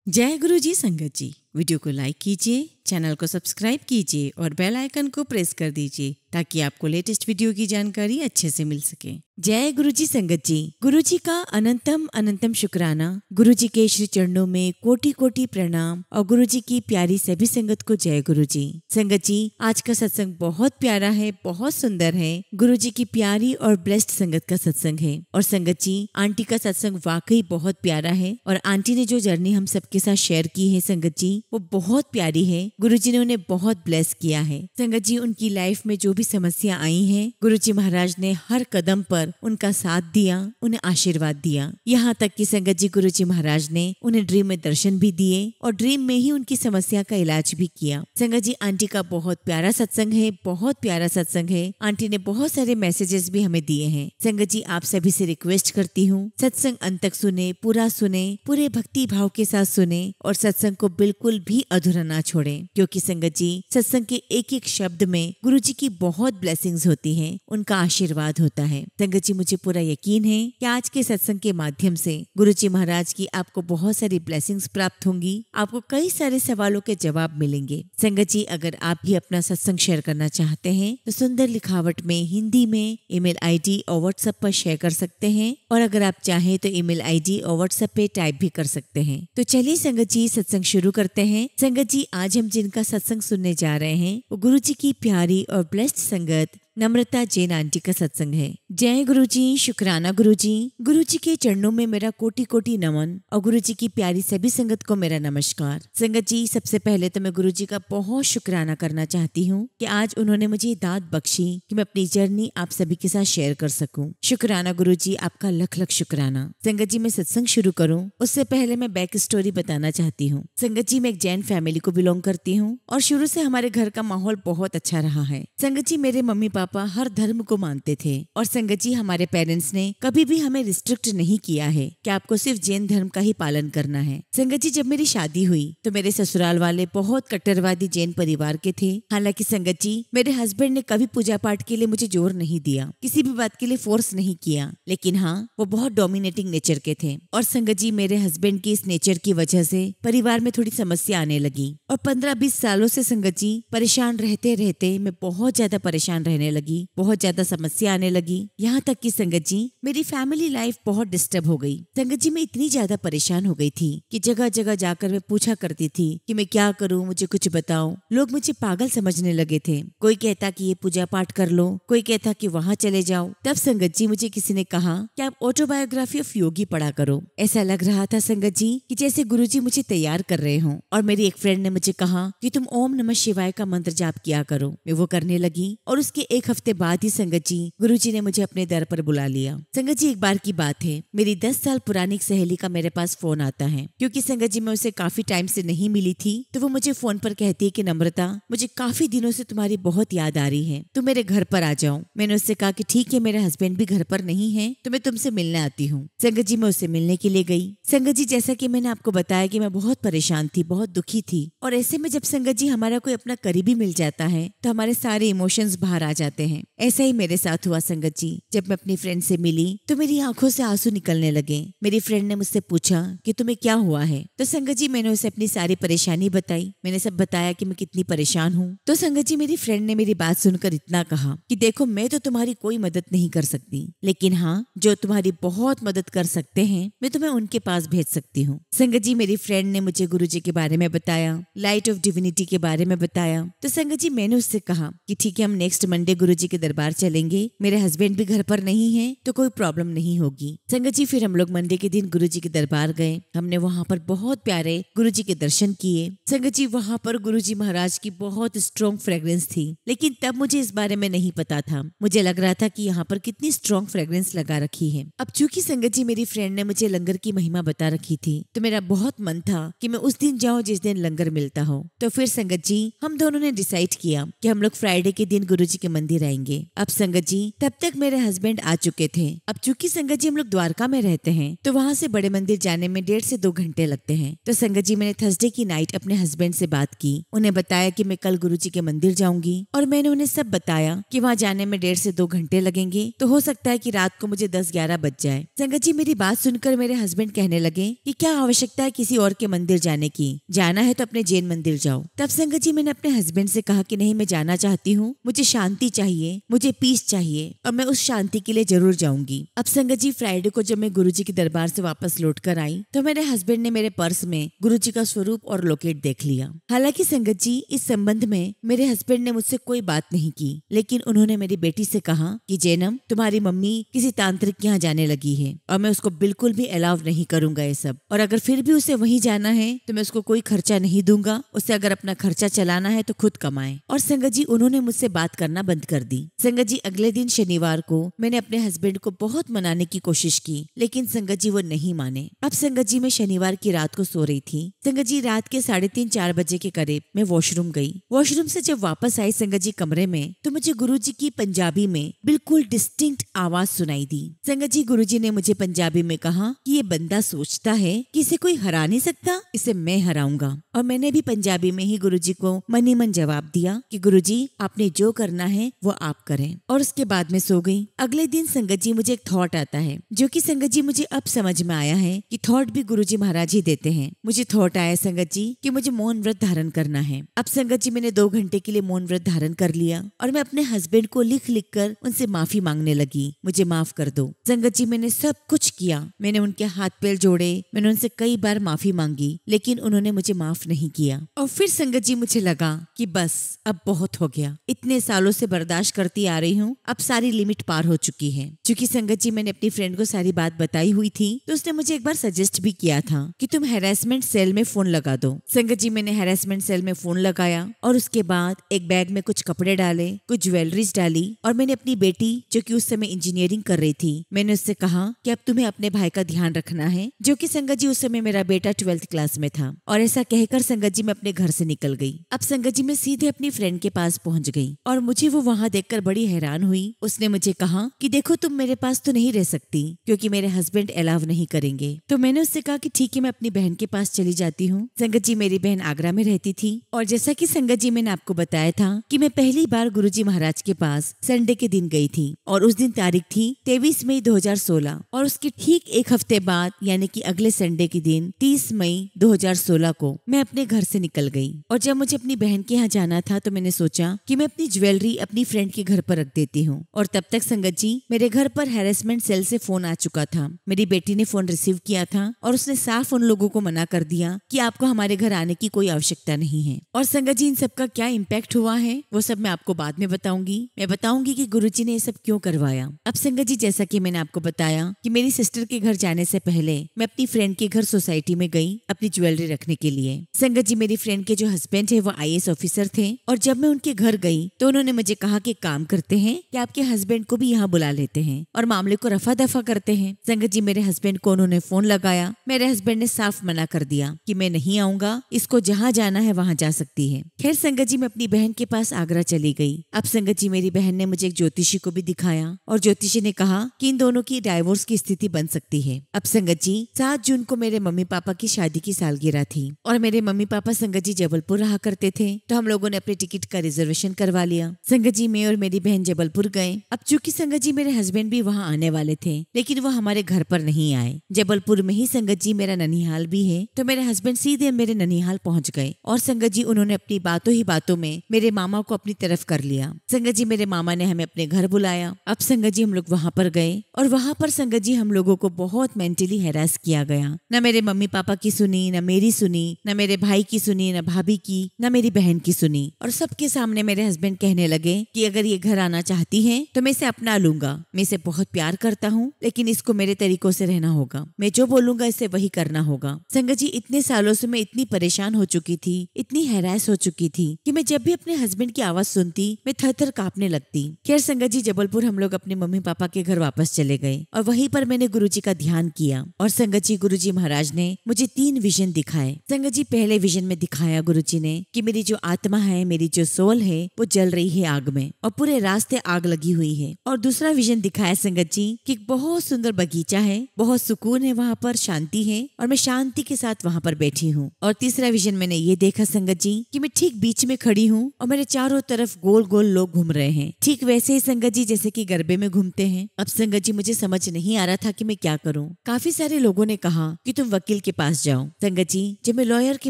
जय गुरु जी संगत जी। वीडियो को लाइक कीजिए, चैनल को सब्सक्राइब कीजिए और बेल आइकन को प्रेस कर दीजिए ताकि आपको लेटेस्ट वीडियो की जानकारी अच्छे से मिल सके। जय गुरु जी संगत जी। गुरु जी का अनंतम अनंतम शुक्राना। गुरु जी के श्री चरणों में कोटि कोटि प्रणाम और गुरु जी की प्यारी सभी संगत को जय गुरु जी। संगत जी, आज का सत्संग बहुत प्यारा है, बहुत सुंदर है। गुरु जी की प्यारी और ब्लेस्ड संगत का सत्संग है। और संगत जी, आंटी का सत्संग वाकई बहुत प्यारा है और आंटी ने जो जर्नी हम सबके साथ शेयर की है संगत जी, वो बहुत प्यारी है। गुरु जी ने उन्हें बहुत ब्लेस किया है। संगत जी, उनकी लाइफ में जो भी समस्या आई हैं, गुरु जी महाराज ने हर कदम पर उनका साथ दिया, उन्हें आशीर्वाद दिया। यहाँ तक कि संगत जी, गुरु जी महाराज ने उन्हें ड्रीम में दर्शन भी दिए और ड्रीम में ही उनकी समस्या का इलाज भी किया। संगत जी, आंटी का बहुत प्यारा सत्संग है, बहुत प्यारा सत्संग है। आंटी ने बहुत सारे मैसेजेस भी हमें दिए हैं। संगत जी, आप सभी से रिक्वेस्ट करती हूँ, सत्संग अंत तक सुने, पूरे भक्ति भाव के साथ सुने और सत्संग को बिल्कुल भी अधूरा ना छोड़ें, क्योंकि संगत जी, सत्संग के एक एक शब्द में गुरु जी की बहुत ब्लेसिंग्स होती हैं, उनका आशीर्वाद होता है। संगत जी, मुझे पूरा यकीन है कि आज के सत्संग के माध्यम से गुरु जी महाराज की आपको बहुत सारी ब्लेसिंग्स प्राप्त होंगी, आपको कई सारे सवालों के जवाब मिलेंगे। संगत जी, अगर आप भी अपना सत्संग शेयर करना चाहते हैं तो सुंदर लिखावट में हिंदी में ईमेल आईडी और व्हाट्सएप पर शेयर कर सकते हैं, और अगर आप चाहें तो ईमेल आईडी और व्हाट्सएप पे टाइप भी कर सकते हैं। तो चलिए संगत जी, सत्संग शुरू करते हैं। संगत जी, आज हम जिनका सत्संग सुनने जा रहे हैं वो गुरु जी की प्यारी और ब्लेस्ड संगत नम्रता जैन आंटी का सत्संग है। जय गुरु जी, शुक्राना गुरु जी। गुरु जी के चरणों में मेरा कोटि कोटि नमन और गुरु जी की प्यारी सभी संगत को मेरा नमस्कार। संगत जी, सबसे पहले तो मैं गुरु जी का बहुत शुक्राना करना चाहती हूँ कि आज उन्होंने मुझे दात बख्शी कि मैं अपनी जर्नी आप सभी के साथ शेयर कर सकूँ। शुक्राना गुरु जी, आपका लख लख शुक्राना। संगत जी, मैं सत्संग शुरू करूँ उससे पहले मैं बैक स्टोरी बताना चाहती हूँ। संगत जी, मैं एक जैन फैमिली को बिलोंग करती हूँ और शुरू से हमारे घर का माहौल बहुत अच्छा रहा है। संगत जी, मेरे मम्मी पापा हर धर्म को मानते थे और संगत जी, हमारे पेरेंट्स ने कभी भी हमें रिस्ट्रिक्ट नहीं किया है कि आपको सिर्फ जैन धर्म का ही पालन करना है। संगत जी, जब मेरी शादी हुई तो मेरे ससुराल वाले बहुत कट्टरवादी जैन परिवार के थे। हालांकि संगत जी, मेरे हस्बैंड ने कभी पूजा पाठ के लिए मुझे जोर नहीं दिया, किसी भी बात के लिए फोर्स नहीं किया, लेकिन हाँ, वो बहुत डोमिनेटिंग नेचर के थे। और संगत जी, मेरे हस्बैंड की इस नेचर की वजह से परिवार में थोड़ी समस्या आने लगी और 15-20 सालों से संगत जी, परेशान रहते रहते मैं बहुत ज्यादा परेशान रहने लगी, बहुत ज्यादा समस्या आने लगी। यहाँ तक कि संगत जी, मेरी फैमिली लाइफ बहुत डिस्टर्ब हो गई। संगत जी, मैं इतनी ज्यादा परेशान हो गई थी कि जगह जगह जाकर मैं पूछा करती थी कि मैं क्या करूँ, मुझे कुछ बताओ। लोग मुझे पागल समझने लगे थे। कोई कहता कि ये पूजा पाठ कर लो, कोई कहता कि वहाँ चले जाओ। तब संगत जी, मुझे किसी ने कहा कि आप ऑटोबायोग्राफी ऑफ योगी पढ़ा करो। ऐसा लग रहा था संगत जी कि जैसे गुरु जी मुझे तैयार कर रहे हों। और मेरी एक फ्रेंड ने मुझे कहा कि तुम ओम नमः शिवाय का मंत्र जाप किया करो। मैं वो करने लगी और उसके एक हफ्ते बाद ही संगत जी, गुरु जी ने मुझे अपने दर पर बुला लिया। संगत जी, एक बार की बात है, मेरी 10 साल पुरानी एक सहेली का मेरे पास फोन आता है, क्योंकि संगत जी मैं उसे काफी टाइम से नहीं मिली थी। तो वो मुझे फोन पर कहती है कि नम्रता, मुझे काफी दिनों से तुम्हारी बहुत याद आ रही है, तुम मेरे घर पर आ जाओ। मैंने उससे कहा कि ठीक है, मेरे हस्बैंड भी घर पर नहीं है तो मैं तुमसे मिलने आती हूँ। संगत जी, मैं उससे मिलने के लिए गई। संगत जी, जैसा कि मैंने आपको बताया कि मैं बहुत परेशान थी, बहुत दुखी थी, और ऐसे में जब संगत जी हमारा कोई अपना करीबी मिल जाता है तो हमारे सारे इमोशंस बाहर आ जाते हैं। ऐसा ही मेरे साथ हुआ संगत जी। जब मैं अपनी फ्रेंड से मिली तो मेरी आंखों से आंसू निकलने लगे। मेरी फ्रेंड ने मुझसे पूछा कि तुम्हें क्या हुआ है। तो संगत जी, मैंने उसे अपनी सारी परेशानी बताई। मैंने सब बताया कि मैं कितनी परेशान हूँ। तो संगत जी, मेरी फ्रेंड ने मेरी बात सुनकर इतना कहा कि देखो, मैं तो तुम्हारी कोई मदद नहीं कर सकती, लेकिन हाँ, जो तुम्हारी बहुत मदद कर सकते हैं मैं तुम्हें उनके पास भेज सकती हूँ। संगत जी, मेरी फ्रेंड ने मुझे गुरु जी के बारे में बताया, लाइट ऑफ डिविनिटी के बारे में बताया। तो संगत जी, मैंने उससे कहा कि ठीक है, हम नेक्स्ट मंडे गुरु जी के दरबार चलेंगे, मेरे हस्बैंड भी घर पर नहीं है तो कोई प्रॉब्लम नहीं होगी। संगत जी, फिर हम लोग मंडे के दिन गुरु जी के दरबार गए। हमने वहाँ पर बहुत प्यारे गुरु जी के दर्शन किए। संगत जी, वहाँ पर गुरु जी महाराज की बहुत स्ट्रॉन्ग फ्रेग्रेंस थी, लेकिन तब मुझे इस बारे में नहीं पता था। मुझे लग रहा था कि यहाँ पर कितनी स्ट्रॉन्ग फ्रेग्रेंस लगा रखी है। अब चूंकि संगत जी मेरी फ्रेंड ने मुझे लंगर की महिमा बता रखी थी तो मेरा बहुत मन था कि मैं उस दिन जाऊँ जिस दिन लंगर मिलता हो। तो फिर संगत जी, हम दोनों ने डिसाइड किया कि हम लोग फ्राइडे के दिन गुरु जी के मंदिर आएंगे। अब संगत जी तब तक मेरे हस्बैंड आ चुके थे। अब चूंकि संगत जी हम लोग द्वारका में रहते हैं तो वहाँ से बड़े मंदिर जाने में 1.5 से 2 घंटे लगते हैं। तो संगत जी मैंने थर्सडे की नाइट अपने हस्बैंड से बात की, उन्हें बताया कि मैं कल गुरुजी के मंदिर जाऊंगी और मैंने उन्हें सब बताया कि वहाँ जाने में 1.5 से 2 घंटे लगेंगे, तो हो सकता है कि रात को मुझे 10-11 बज जाए। संगत जी मेरी बात सुनकर मेरे हस्बैंड कहने लगे कि क्या आवश्यकता है किसी और के मंदिर जाने की, जाना है तो अपने जैन मंदिर जाओ। तब संगत जी मैंने अपने हस्बैंड से कहा कि नहीं, मैं जाना चाहती हूँ, मुझे शांति चाहिए, मुझे पीस चाहिए और मैं उस शांति के लिए जरूर जाऊंगी। अब संगत जी फ्राइडे को जब मैं गुरुजी के दरबार से वापस लौट कर आई तो मेरे हस्बैंड ने मेरे पर्स में गुरुजी का स्वरूप और लोकेट देख लिया। हालांकि संगत जी इस संबंध में मेरे हस्बैंड ने मुझसे कोई बात नहीं की, लेकिन उन्होंने मेरी बेटी से कहा कि जैनम, तुम्हारी मम्मी किसी तांत्रिक के यहाँ जाने लगी है और मैं उसको बिल्कुल भी अलाउ नहीं करूंगा ये सब, और अगर फिर भी उसे वहीं जाना है तो मैं उसको कोई खर्चा नहीं दूंगा, उसे अगर अपना खर्चा चलाना है तो खुद कमाए। और संगत जी उन्होंने मुझसे बात करना बंद कर दी। संगत जी अगले दिन शनिवार को मैंने अपने हस्बैंड को बहुत मनाने की कोशिश की, लेकिन संगत जी वो नहीं माने। अब संगत जी मैं शनिवार की रात को सो रही थी। संगत जी रात के 3:30-4 बजे के करीब मैं वॉशरूम गई। वॉशरूम से जब वापस आई संगत जी कमरे में तो मुझे गुरुजी की पंजाबी में बिल्कुल डिस्टिंक्ट आवाज सुनाई दी। संगत जी गुरुजी ने मुझे पंजाबी में कहा कि ये बंदा सोचता है कि इसे कोई हरा नहीं सकता, इसे मैं हराऊंगा। और मैंने भी पंजाबी में ही गुरुजी को मन ही मन जवाब दिया कि गुरुजी आपने जो करना है वो आप करें, और उसके बाद में सो गई। अगले दिन संगत जी मुझे एक थॉट आता है, जो कि संगत जी मुझे अब समझ में आया है कि थॉट भी गुरुजी महाराज ही देते हैं। मुझे थॉट आया संगत जी कि मुझे मौन व्रत धारण करना है। अब संगत जी मैंने 2 घंटे के लिए मौन व्रत धारण कर लिया और मैं अपने हस्बैंड को लिख लिख कर उनसे माफी मांगने लगी, मुझे माफ कर दो। संगत जी मैंने सब कुछ किया, मैंने उनके हाथ पैर जोड़े, मैंने उनसे कई बार माफी मांगी, लेकिन उन्होंने मुझे माफ नहीं किया। और फिर संगत जी मुझे लगा कि बस अब बहुत हो गया, इतने सालों से बर्दाश्त करती आ रही हूँ, अब सारी लिमिट पार हो चुकी है। क्योंकि संगत जी मैंने अपनी फ्रेंड को सारी बात बताई हुई थी तो उसने मुझे एक बार सजेस्ट भी किया था कि तुम हैरेसमेंट सेल में फोन लगा दो। संगत जी मैंने हैरेसमेंट सेल में फोन लगाया और उसके बाद एक बैग में कुछ कपड़े डाले, कुछ ज्वेलरीज डाली और मैंने अपनी बेटी जो कि उस समय इंजीनियरिंग कर रही थी, मैंने उससे कहा कि अब तुम्हें अपने भाई का ध्यान रखना है, जो कि संगत जी उस समय मेरा बेटा 12th क्लास में था। और ऐसा कहकर संगत जी मैं अपने घर से निकल गई। अब संगत जी मैं सीधे अपनी फ्रेंड के पास पहुंच गई और मुझे वो वहाँ देखकर बड़ी हैरान हुई। उसने मुझे कहा कि देखो तुम मेरे पास तो नहीं रह सकती क्योंकि मेरे हस्बैंड अलाउ नहीं करेंगे। तो मैंने उससे कहा कि ठीक है, मैं अपनी बहन के पास चली जाती हूँ। संगत जी मेरी बहन आगरा में रहती थी और जैसा कि संगत जी मैंने आपको बताया था कि मैं पहली बार गुरुजी महाराज के पास संडे के दिन गई थी और उस दिन तारीख थी 23 मई 2016 और उसके ठीक एक हफ्ते बाद यानी कि अगले संडे के दिन 30 मई 2016 को मैं अपने घर से निकल गई। और जब मुझे अपनी बहन के यहाँ जाना था तो मैंने सोचा कि मैं अपनी ज्वेलरी अपनी फ्रेंड के घर पर रख देती हूँ। और तब तक संगत जी मेरे घर पर हैरेसमेंट सेल से फोन आ चुका था। मेरी बेटी ने फोन रिसीव किया था और उसने साफ उन लोगों को मना कर दिया कि आपको हमारे घर आने की कोई आवश्यकता नहीं है। और संगत जी इन सब का क्या इम्पैक्ट हुआ है वो सब मैं आपको बाद में बताऊंगी। मैं बताऊंगी कि गुरुजी ने ये सब क्यों करवाया। अब संगत जी जैसा कि मैंने आपको बताया कि मेरी सिस्टर के घर जाने से पहले मैं अपनी फ्रेंड के घर सोसाइटी में गई अपनी ज्वेलरी रखने के लिए। संगत जी मेरी फ्रेंड के जो हस्बैंड है वो IAS ऑफिसर थे और जब मैं उनके घर गई तो उन्होंने मुझे कहा कि काम करते हैं कि आपके हस्बैंड को भी यहाँ बुला लेते हैं और मामले को रफा दफा करते हैं। संगत जी मेरे हस्बैंड को उन्होंने फोन लगाया, मेरे हस्बैंड ने साफ मना कर दिया कि मैं नहीं आऊंगा, इसको जहाँ जाना है वहाँ जा सकती है। खैर संगत जी मैं अपनी बहन के पास आगरा चली गई। अब संगत जी मेरी बहन ने मुझे एक ज्योतिषी को भी दिखाया और ज्योतिषी ने कहा कि इन दोनों की डाइवोर्स की स्थिति बन सकती है। अब संगत जी 7 जून को मेरे मम्मी पापा की शादी की सालगिरह थी और मेरे मम्मी पापा संगत जी जबलपुर रहा करते थे तो हम लोगों ने अपने टिकट का रिजर्वेशन करवा लिया। संगत जी मैं और मेरी बहन जबलपुर गए। अब चूंकि संगत जी मेरे हस्बैंड भी वहाँ आने वाले थे लेकिन वो हमारे घर पर नहीं आए। जबलपुर में ही संगत जी मेरा ननिहाल भी है तो मेरे हस्बैंड सीधे मेरे ननिहाल पहुँच गए और संगत जी उन्होंने अपनी बातों ही बातों में मेरे मामा को अपनी तरफ कर लिया। संगत जी मेरे मामा ने हमें अपने घर बुलाया। अब संगत जी हम लोग वहाँ पर गए और वहाँ पर संगत जी हम लोगों को बहुत मेंटली हैरास किया गया। न मेरे मम्मी पापा की सुनी, न मेरी सुनी, न मेरे भाई की सुनी, न भाभी की, न मेरी बहन की सुनी। और सबके सामने मेरे हस्बैंड कहने लगे कि अगर ये घर आना चाहती है तो मैं इसे अपना लूंगा, मैं इसे बहुत प्यार करता हूँ लेकिन इसको मेरे तरीकों से रहना होगा, मैं जो बोलूंगा इसे वही करना होगा। संगत जी इतने सालों से मैं इतनी परेशान हो चुकी थी, इतनी हैरास हो चुकी थी कि मैं जब भी अपने हस्बैंड की आवाज सुनती मैं थर थर कांपने लगती। खैर संगत जी जबलपुर हम लोग अपने मम्मी पापा के घर वापस चले गए और वहीं पर मैंने गुरुजी का ध्यान किया और संगत जी गुरुजी महाराज ने मुझे 3 विजन दिखाए। संगत जी पहले विजन में दिखाया गुरुजी ने कि मेरी जो आत्मा है, मेरी जो सोल है वो जल रही है आग में। है और पूरे रास्ते आग लगी हुई है। और दूसरा विजन दिखाया संगत जी कि एक बहुत सुंदर बगीचा है, बहुत सुकून है, वहाँ पर शांति है और मैं शांति के साथ वहाँ पर बैठी हूँ। और तीसरा विजन मैंने ये देखा संगत जी कि मैं ठीक बीच में खड़ी हूँ और मेरे चारों तरफ गोल गोल लोग घूम रहे हैं, ठीक वैसे ही संगत जी जैसे कि गरबे में घूमते हैं। अब संगत जी मुझे समझ नहीं आ रहा था कि मैं क्या करूँ। काफी सारे लोगों ने कहा कि तुम वकील के पास जाओ। संगत जी जब मैं लॉयर के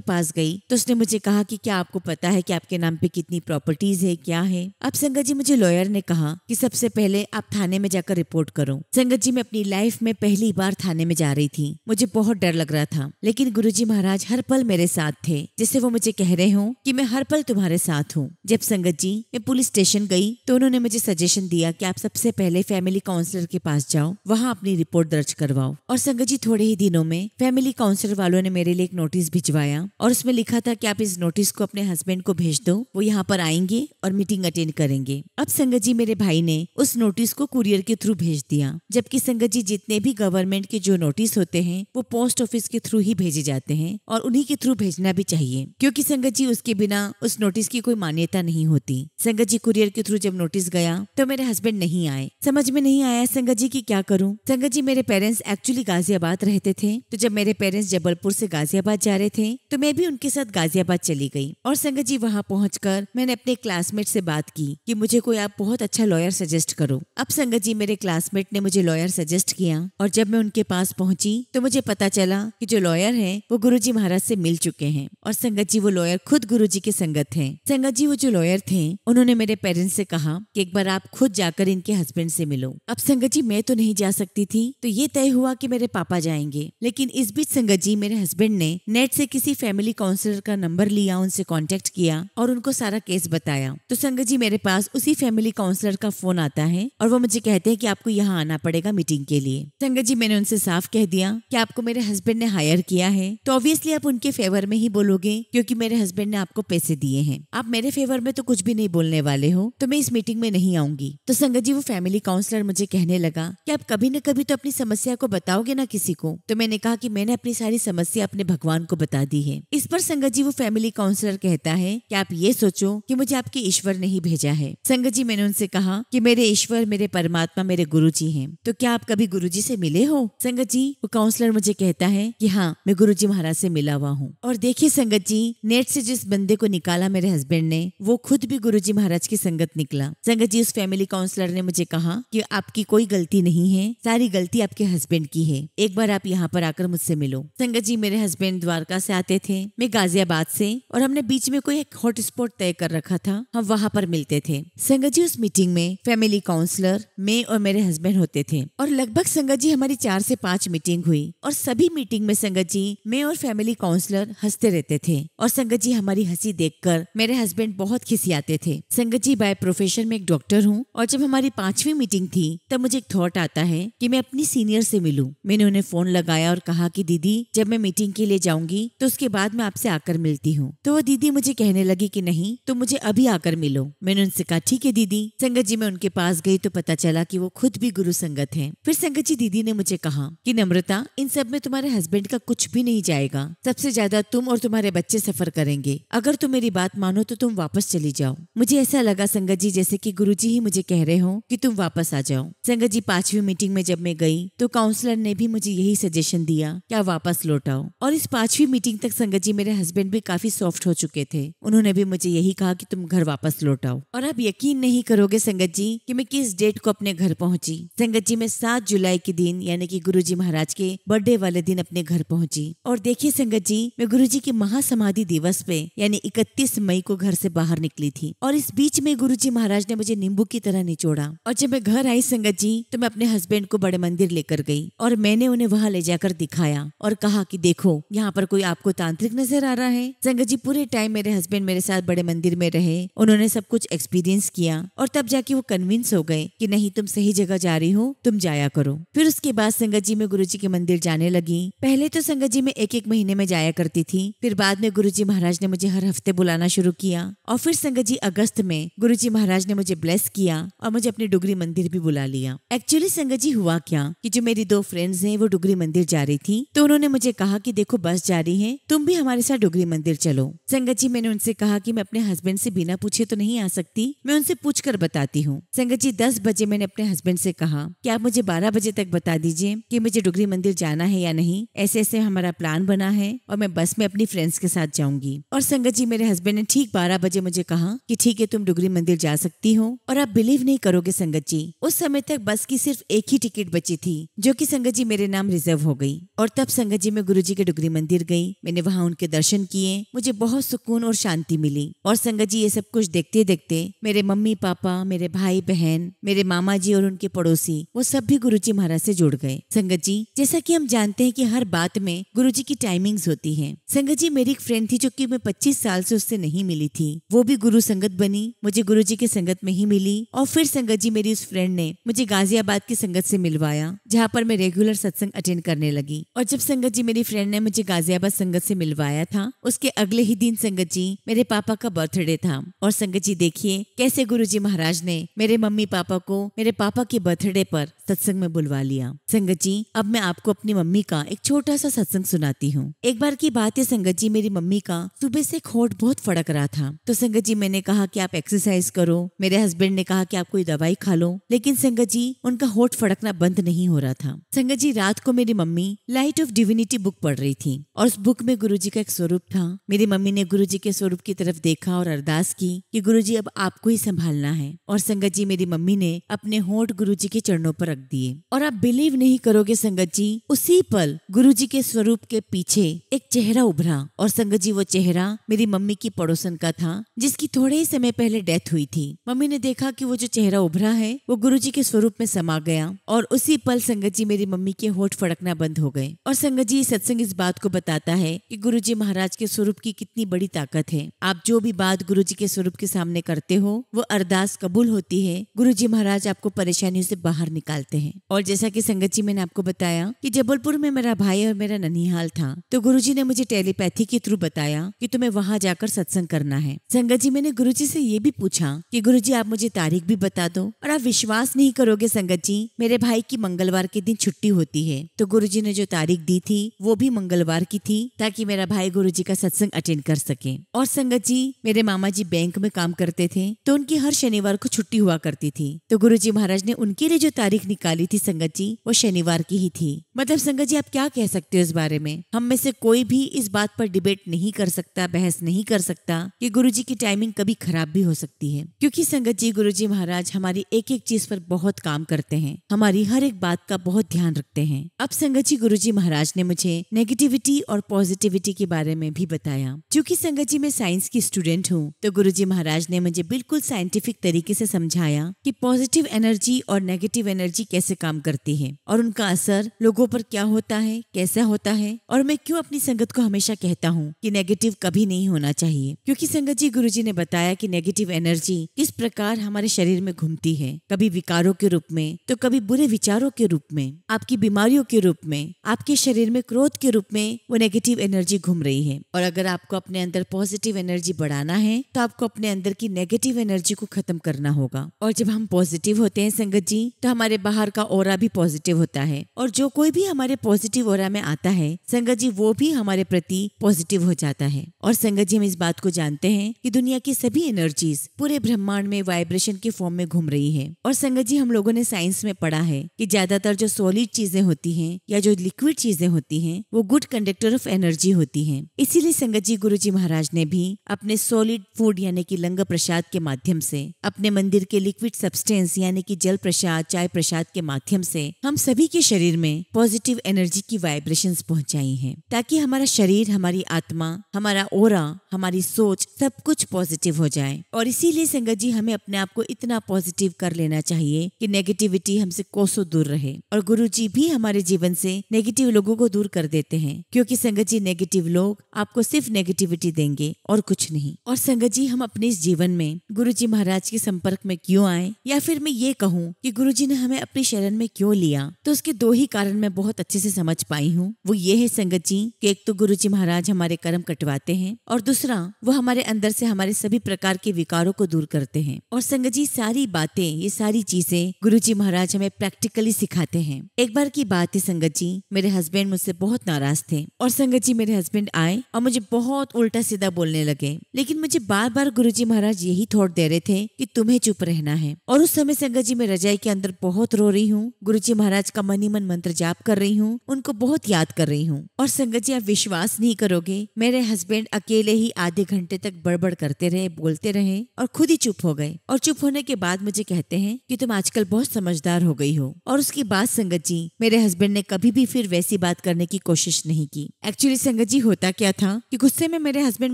पास गई तो उसने मुझे कहा कि क्या आपको पता है कि आपके नाम पे कितनी प्रॉपर्टीज है, क्या है। अब संगत जी मुझे लॉयर ने कहा कि सबसे पहले आप थाने में जाकर रिपोर्ट करो। संगत जी मैं अपनी लाइफ में पहली बार थाने में जा रही थी, मुझे बहुत डर लग रहा था, लेकिन गुरुजी महाराज हर पल मेरे साथ थे, जैसे वो मुझे कह रहे हो कि मैं हर पल तुम्हारे साथ हूँ। जब संगत जी मैं पुलिस स्टेशन गई तो उन्होंने मुझे सजेशन दिया कि आप सबसे पहले फैमिली काउंसलर के पास जाओ, वहाँ अपनी रिपोर्ट दर्ज करवाओ। और संगत जी थोड़े ही दिनों में फैमिली काउंसलर वालों ने मेरे लिए एक नोटिस भिजवाया और उसमें लिखा था कि आप इस नोटिस को अपने हस्बैंड को भेज दो, वो यहाँ पर आएंगे और मीटिंग अटेंड करेंगे। अब संगत जी मेरे भाई ने उस नोटिस को कुरियर के थ्रू भेज दिया, जबकि संगत जी जितने भी गवर्नमेंट के जो नोटिस होते हैं वो पोस्ट ऑफिस के थ्रू ही भेजे जाते हैं और उन्हीं के थ्रू भेजना भी चाहिए, क्योंकि संगत जी उसके बिना उस नोटिस की कोई मान्यता नहीं होती। संगत जी कुरियर के थ्रू जब नोटिस गया तो मेरे हस्बैंड नहीं आए, समझ में नहीं आया संगत जी की क्या करूं। संगत जी मेरे पेरेंट्स एक्चुअली गाजियाबाद रहते थे, तो जब मेरे पेरेंट्स जबलपुर से गाजियाबाद जा रहे थे तो मैं भी उनके साथ गाजियाबाद चली गई। और संगत जी वहाँ पहुंचकर मैंने अपने क्लासमेट से बात की कि मुझे कोई आप बहुत अच्छा लॉयर सजेस्ट करो। अब संगत जी मेरे क्लासमेट ने मुझे लॉयर सजेस्ट किया और जब मैं उनके पास पहुंची तो मुझे पता चला कि जो लॉयर है वो गुरुजी महाराज से मिल चुके हैं और संगत जी वो लॉयर खुद गुरुजी के संगत हैं। संगत जी वो जो लॉयर थे उन्होंने मेरे पेरेंट्स से कहा कि एक बार आप खुद जाकर इनके हस्बैंड से मिलो। अब संगत जी मैं तो नहीं जा सकती थी, तो ये तय हुआ कि मेरे पापा जाएंगे, लेकिन इस बीच संगत जी मेरे हस्बैंड ने नेट से किसी फैमिली काउंसलर का नंबर लिया, उनसे कांटेक्ट किया और उनको सारा केस बताया। तो संगत जी मेरे पास उसी फैमिली काउंसलर का फोन आता है और वो मुझे कहते हैं कि आपको यहाँ आना पड़ेगा मीटिंग के लिए। संगत जी मैंने उनसे साफ कह दिया कि आपको मेरे हस्बैंड ने हायर किया है तो ऑब्वियसली आप उनके फेवर में ही बोलोगे, क्योंकि मेरे हस्बैंड ने आपको पैसे दिए हैं। आप मेरे फेवर में तो कुछ भी नहीं बोलने वाले हो, तो मैं इस मीटिंग में नहीं आऊंगी। तो संगत जी वो फैमिली काउंसलर मुझे कहने लगा कि आप कभी न कभी तो अपनी समस्या को बताओगे ना किसी को। तो मैंने कहा कि मैंने अपनी सारी समस्या अपने भगवान को बता दी है। इस पर संगत जी वो फैमिली काउंसलर कहता है कि आप ये सोचो कि मुझे आपके ईश्वर ने ही भेजा है। संगत जी मैंने उनसे कहा कि मेरे ईश्वर, मेरे परमात्मा, मेरे गुरुजी हैं, तो क्या आप कभी गुरुजी से मिले हो? संगत जी वो काउंसलर मुझे कहता है कि हाँ मैं गुरुजी महाराज से मिला हुआ हूँ। और देखिए संगत जी नेट से जिस बंदे को निकाला मेरे हस्बैंड ने, वो खुद भी गुरुजी महाराज की संगत निकला। संगत जी उस फैमिली काउंसलर ने मुझे कहा कि आपकी कोई गलती नहीं है, सारी गलती आपके हस्बैंड की है, एक बार आप यहाँ पर आकर मुझसे मिलो। संगत जी मेरे हस्बैंड द्वारका से आते थे, मैं गाजियाबाद से, और हमने बीच में कोई एक हॉट स्पॉट तय कर रखा था, हम वहाँ पर मिलते थे। संगत जी उस मीटिंग में फैमिली काउंसलर, मैं और मेरे हस्बैंड होते थे और लगभग संगत जी हमारी 4 से 5 मीटिंग हुई और सभी मीटिंग में संगत जी मैं और फैमिली काउंसलर हंसते रहते थे और संगत जी हमारी हंसी देखकर मेरे हस्बैंड बहुत खिसियाते थे। संगत जी बाय प्रोफेशन में एक डॉक्टर हूँ और जब हमारी 5वीं मीटिंग थी तब मुझे एक थॉट आता है कि मैं अपनी सीनियर से मिलूं। मैंने उन्हें फोन लगाया और कहा कि दीदी जब मैं मीटिंग के लिए जाऊंगी तो उसके बाद मैं आपसे आकर मिलती हूँ। तो वो दीदी मुझे कहने लगी कि नहीं, तो मुझे अभी आकर मिलो। मैंने उनसे कहा ठीक है दीदी। संगत जी मैं उनके पास गई तो पता चला कि वो खुद भी गुरु संगत हैं। फिर संगत जी दीदी ने मुझे कहा कि नम्रता, इन सब में तुम्हारे हस्बैंड का कुछ भी नहीं जाएगा, सबसे ज्यादा तुम और तुम्हारे बच्चे सफर करेंगे। अगर तुम मेरी बात मानो तो तुम वापस चली जाओ। मुझे ऐसा लगा संगत जी जैसे कि गुरुजी ही मुझे कह रहे हो कि तुम वापस आ जाओ। संगत जी 5वीं मीटिंग में जब मैं गई तो काउंसलर ने भी मुझे यही सजेशन दिया कि आप वापस लौट आओ। और इस 5वीं मीटिंग तक संगत जी मेरे हस्बैंड भी काफी सॉफ्ट हो चुके थे, उन्होंने भी मुझे यही कहा कि तुम घर वापस लौट आओ। और आप यकीन नहीं करोगे संगत जी कि मैं किस डेट को अपने घर पहुंची। संगत जी मैं 7 जुलाई के दिन यानी कि गुरुजी महाराज के बर्थडे वाले दिन अपने घर पहुंची। और देखिए संगत जी मैं गुरुजी के महासमाधि दिवस पे यानी 31 मई को घर से बाहर निकली थी और इस बीच में गुरुजी महाराज ने मुझे नींबू की तरह निचोड़ा। और जब मैं घर आई संगत जी तो मैं अपने हस्बैंड को बड़े मंदिर लेकर गई और मैंने उन्हें वहाँ ले जाकर दिखाया और कहा कि देखो यहाँ पर कोई आपको तांत्रिक नजर आ रहा है। संगत जी पूरे टाइम मेरे हस्बैंड मेरे साथ बड़े मंदिर में रहे, उन्होंने सब कुछ एक्सपीरियंस किया और तब जाके वो कन्विंस हो गए कि नहीं तुम सही जगह जा रही हो, तुम जाया करो। फिर उसके बाद संगत जी मैं गुरुजी के मंदिर जाने लगी। पहले तो संगत जी मैं 1-1 महीने में जाया करती थी, फिर बाद में गुरुजी महाराज ने मुझे हर हफ्ते बुलाना शुरू किया और फिर संगत जी अगस्त में गुरुजी महाराज ने मुझे ब्लेस किया और मुझे अपने डुगरी मंदिर भी बुला लिया। एक्चुअली संगत जी हुआ क्या कि जो मेरी 2 फ्रेंड्स हैं वो डुगरी मंदिर जा रही थी, तो उन्होंने मुझे कहा कि देखो बस जा रही है, तुम भी हमारे साथ डुगरी मंदिर चलो। संगत जी मैंने उनसे कहा कि मैं अपने हस्बैंड से बिना पूछे तो नहीं आ सकती, मैं उनसे पूछकर बताती हूँ। संगत जी 10 बजे मैंने अपने हस्बैंड से कहा कि आप मुझे 12 बजे तक बता दीजिए कि मुझे डुगरी मंदिर जाना है या नहीं। ऐसे ऐसे हमारा प्लान बना है और मैं बस में अपनी फ्रेंड्स के साथ जाऊंगी। और संगत जी मेरे हस्बैंड ने ठीक 12 बजे मुझे कहा कि ठीक है, तुम डुगरी मंदिर जा सकती हो। और आप बिलीव नहीं करोगे संगत जी, उस समय तक बस की सिर्फ एक ही टिकट बची थी, जो कि संगत जी मेरे नाम रिजर्व हो गई। और तब संगत जी मैं गुरुजी के डुगरी मंदिर गई। मैंने वहाँ उनके दर्शन किए, मुझे बहुत सुकून और शांति मिली। और संगत जी ये सब कुछ देखते देखते मेरे मम्मी पापा, मेरे भाई बहन, मेरे मामा जी और उनके पड़ोसी, वो सब भी गुरुजी महाराज से जुड़ गए। संगत जी जैसा कि हम जानते हैं कि हर बात में गुरुजी की टाइमिंग्स होती है। संगत जी मेरी एक फ्रेंड थी जो कि मैं 25 साल से उससे नहीं मिली थी, वो भी गुरु संगत बनी, मुझे गुरुजी की संगत में ही मिली। और फिर संगत जी मेरी उस फ्रेंड ने मुझे गाजियाबाद की संगत से मिलवाया, जहाँ पर मैं रेगुलर सत्संग अटेंड करने लगी। और जब संगत जी मेरी फ्रेंड ने मुझे गाजियाबाद संगत से मिलवाया था, उसके अगले ही दिन संगत जी मेरे पापा का बर्थडे था। और संगत जी देखिए कैसे गुरुजी महाराज ने मेरे मम्मी पापा को मेरे पापा के बर्थडे पर सत्संग में बुलवा लिया। संगत जी अब मैं आपको अपनी मम्मी का एक छोटा सा सत्संग सुनाती हूँ। एक बार की बात है संगत जी, मेरी मम्मी का सुबह से होंठ बहुत फड़क रहा था। तो संगत जी मैंने कहा कि आप एक्सरसाइज करो, मेरे हस्बैंड ने कहा कि आप कोई दवाई खा लो, लेकिन संगत जी उनका होंठ फड़कना बंद नहीं हो रहा था। संगत जी रात को मेरी mummy light of divinity book पढ़ रही थी और उस बुक में गुरुजी का एक स्वरूप था। मेरी मम्मी ने गुरुजी के स्वरूप की तरफ देखा और अरदास की कि गुरुजी अब आपको ही संभालना है। और संगत जी मेरी मम्मी ने अपने होंठ गुरुजी के चरणों पर रख दिए। और आप बिलीव नहीं करोगे संगत जी, उसी पल गुरुजी के स्वरूप के पीछे एक चेहरा उभरा। और संगत जी वो चेहरा मेरी मम्मी की पड़ोसन का था, जिसकी थोड़े ही समय पहले डेथ हुई थी। मम्मी ने देखा कि वो जो चेहरा उभरा है वो गुरुजी के स्वरूप में समा गया और उसी पल संगत जी मेरी मम्मी के होंठ फड़कना बंद हो गए। और संगत जी सत्संग इस बात को बताता है कि गुरुजी महाराज के स्वरूप की कितनी बड़ी ताकत है। आप जो भी बात गुरुजी के स्वरूप के सामने करते हो वो अरदास कबूल होती है। गुरुजी महाराज आपको परेशानियों से बाहर निकालते हैं। और जैसा कि संगत जी मैंने आपको बताया कि जबलपुर में मेरा भाई और मेरा ननिहाल था, तो गुरुजी ने मुझे टेलीपैथी के थ्रू बताया कि तुम्हें वहां जाकर सत्संग करना है। संगत जी मैंने गुरुजी से ये भी पूछा कि गुरुजी आप मुझे तारीख भी बता दो। और आप विश्वास नहीं करोगे संगत जी, मेरे भाई की मंगलवार के दिन छुट्टी होती है, तो गुरुजी ने जो तारीख दी थी वो भी मंगलवार की थी, ताकि मेरा भाई गुरुजी का सत्संग अटेंड कर सके। और संगत जी मेरे मामा जी बैंक में काम करते थे, तो उनकी हर शनिवार को छुट्टी हुआ करती थी। तो गुरुजी महाराज ने उनके लिए जो तारीख निकाली थी संगत जी, वो शनिवार की ही थी। मतलब संगत जी आप क्या कह सकते हो इस बारे में? हम में से कोई भी इस बात पर डिबेट नहीं कर सकता, बहस नहीं कर सकता कि गुरुजी की टाइमिंग कभी खराब भी हो सकती है, क्योंकि संगत जी गुरुजी महाराज हमारी एक एक चीज पर बहुत काम करते हैं, हमारी हर एक बात का बहुत ध्यान रखते हैं। अब संगत जी गुरुजी महाराज ने मुझे नेगेटिविटी और पॉजिटिविटी के बारे में भी बताया। क्योंकि संगत जी मैं साइंस की स्टूडेंट हूँ, तो गुरुजी महाराज ने मुझे बिल्कुल साइंटिफिक तरीके से समझाया कि पॉजिटिव एनर्जी और नेगेटिव एनर्जी कैसे काम करती है और उनका असर लोगों पर क्या होता है, कैसा होता है। और मैं क्यों अपनी संगत को हमेशा कहता हूँ कि नेगेटिव कभी नहीं होना चाहिए, क्योंकि संगत जी गुरुजी ने बताया कि नेगेटिव एनर्जी किस प्रकार हमारे शरीर में घूमती है, कभी विकारों के रूप में, तो कभी बुरे विचारों के रूप में, आपकी बीमारियों के रूप में, आपके शरीर में क्रोध के रूप में वो नेगेटिव एनर्जी घूम रही है। और अगर आपको अपने अंदर पॉजिटिव एनर्जी बढ़ाना है तो आपको अपने अंदर की नेगेटिव एनर्जी को खत्म करना होगा। और जब हम पॉजिटिव होते हैं संगत जी, तो हमारे बाहर का ऑरा भी पॉजिटिव होता है, और जो कोई भी हमारे पॉजिटिव ऑरा में आता है संगत जी वो भी हमारे प्रति पॉजिटिव हो जाता है। और संगत जी हम इस बात को जानते हैं कि दुनिया की सभी एनर्जीज पूरे ब्रह्मांड में वाइब्रेशन के फॉर्म में घूम रही है। और संगत जी हम लोगों ने साइंस में पढ़ा है कि ज्यादातर जो सॉलिड चीजें होती हैं या जो लिक्विड चीजें होती हैं वो गुड कंडक्टर ऑफ एनर्जी होती हैं। इसीलिए संगत जी गुरुजी महाराज ने भी अपने सॉलिड फूड यानी कि लंगर प्रसाद के माध्यम से, अपने मंदिर के लिक्विड सब्सटेंस यानी कि जल प्रसाद, चाय प्रसाद के माध्यम से हम सभी के शरीर में पॉजिटिव एनर्जी की वाइब्रेशंस पहुंचाई हैं, ताकि हमारा शरीर, हमारी आत्मा, हमारा ऑरा, हमारी सोच सब कुछ पॉजिटिव हो जाए। और इसीलिए संगत जी हमें अपने आप को इतना पॉजिटिव कर लेना चाहिए कि नेगेटिविटी हमसे कोसों दूर रहे। और गुरुजी भी हमारे जीवन से नेगेटिव लोगों को दूर कर देते हैं, क्योंकि संगत जी नेगेटिव लोग आपको सिर्फ नेगेटिविटी देंगे और कुछ नहीं। और संगत जी हम अपने इस जीवन में गुरुजी महाराज के संपर्क में क्यों आए, या फिर मैं ये कहूँ कि गुरुजी ने हमें अपनी शरण में क्यों लिया, तो उसके दो ही कारण मैं बहुत अच्छे से समझ पाई हूँ। वो ये है संगत जी कि एक तो गुरुजी महाराज हमारे कर्म कटवाते हैं, और दूसरा वो हमारे अंदर से हमारे सभी प्रकार के विकारों को दूर करते हैं। और संगत जी सारी बातें, ये सारी चीजें गुरुजी महाराज हमें प्रैक्टिकली सिखाते हैं। एक बार की बात है संगत जी, मेरे हस्बैंड मुझसे बहुत नाराज थे, और संगत जी मेरे हस्बैंड आए और मुझे बहुत उल्टा सीधा बोलने लगे। लेकिन मुझे बार बार गुरुजी महाराज यही थॉट सपोर्ट दे रहे थे कि तुम्हें चुप रहना है। और उस समय संगत जी मैं रजाई के अंदर बहुत रो रही हूँ, गुरुजी महाराज का मन ही मन मंत्र जाप कर रही हूँ, उनको बहुत याद कर रही हूँ। और संगत जी आप विश्वास नहीं करोगे, मेरे हस्बैंड अकेले ही आधे घंटे तक बड़बड़ करते रहे, बोलते रहे और खुद ही चुप हो गए। और चुप होने के बाद मुझे कहते हैं कि तुम आजकल बहुत समझदार हो गई हो। और उसके बाद संगत जी मेरे हस्बैंड ने कभी भी फिर वैसी बात करने की कोशिश नहीं की। एक्चुअली संगत जी होता क्या था कि गुस्से में मेरे हस्बैंड